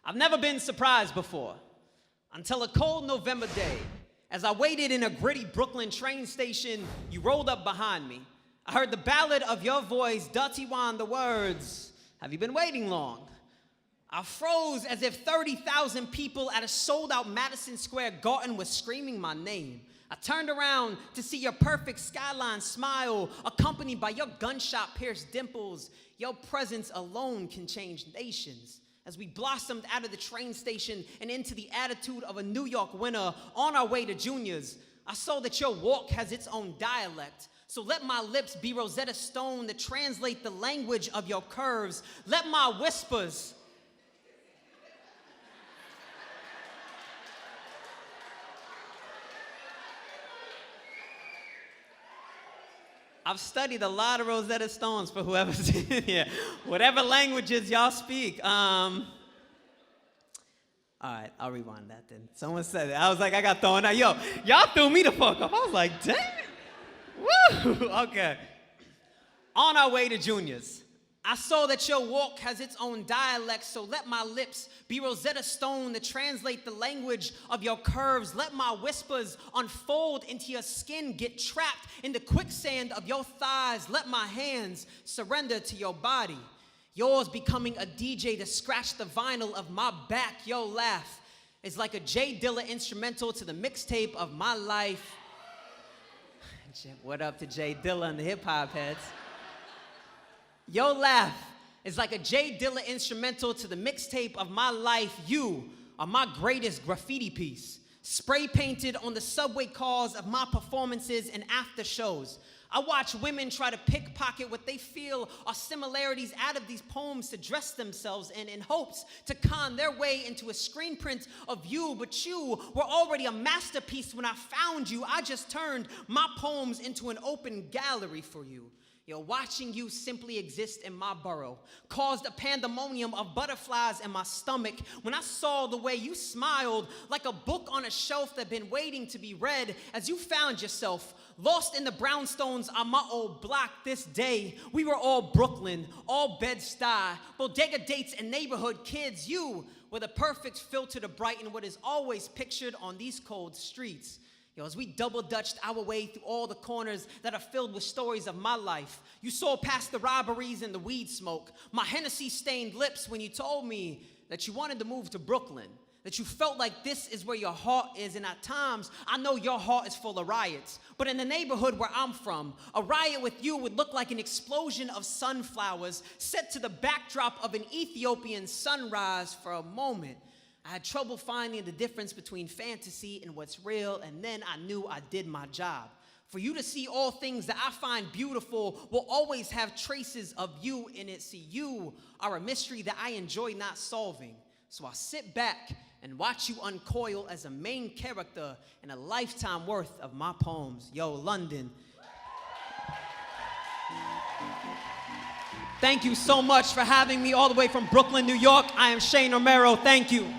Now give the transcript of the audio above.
I've never been surprised before until a cold November day. As I waited in a gritty Brooklyn train station, you rolled up behind me. I heard the ballad of your voice, Dirty Wine, the words, "Have you been waiting long?" I froze as if 30,000 people at a sold-out Madison Square Garden were screaming my name. I turned around to see your perfect skyline smile, accompanied by your gunshot-pierced dimples. Your presence alone can change nations. As we blossomed out of the train station and into the attitude of a New York winter on our way to juniors, I saw that your walk has its own dialect. So let my lips be Rosetta Stone to translate the language of your curves. Let my whispers I've studied a lot of Rosetta Stones for whoever's in here. Whatever languages y'all speak. All right, I'll rewind that then. Someone said it. I was like, I got thrown out. Yo, y'all threw me the fuck off. I was like, damn it. Woo! Okay. On our way to juniors, I saw that your walk has its own dialect, so let my lips be Rosetta Stone to translate the language of your curves. Let my whispers unfold into your skin, get trapped in the quicksand of your thighs. Let my hands surrender to your body. Yours becoming a DJ to scratch the vinyl of my back. Your laugh is like a Jay Dilla instrumental to the mixtape of my life. What up to Jay Dilla and the hip-hop heads? Your laugh is like a Jay Dilla instrumental to the mixtape of my life. You are my greatest graffiti piece, spray painted on the subway cars of my performances and after shows. I watch women try to pickpocket what they feel are similarities out of these poems to dress themselves in hopes to con their way into a screen print of you. But you were already a masterpiece when I found you. I just turned my poems into an open gallery for you. Watching you simply exist in my burrow caused a pandemonium of butterflies in my stomach when I saw the way you smiled like a book on a shelf that had been waiting to be read as you found yourself lost in the brownstones on my old block. This day, we were all Brooklyn, all Bed-Stuy, bodega dates and neighborhood kids. You were the perfect filter to brighten what is always pictured on these cold streets. As we double-dutched our way through all the corners that are filled with stories of my life, you saw past the robberies and the weed smoke, my Hennessy-stained lips when you told me that you wanted to move to Brooklyn, that you felt like this is where your heart is, and at times, I know your heart is full of riots, but in the neighborhood where I'm from, a riot with you would look like an explosion of sunflowers set to the backdrop of an Ethiopian sunrise. For a moment, I had trouble finding the difference between fantasy and what's real, and then I knew I did my job. For you to see all things that I find beautiful will always have traces of you in it. See, you are a mystery that I enjoy not solving. So I sit back and watch you uncoil as a main character in a lifetime worth of my poems. Yo, London. Thank you so much for having me all the way from Brooklyn, New York. I am Shane Romero. Thank you.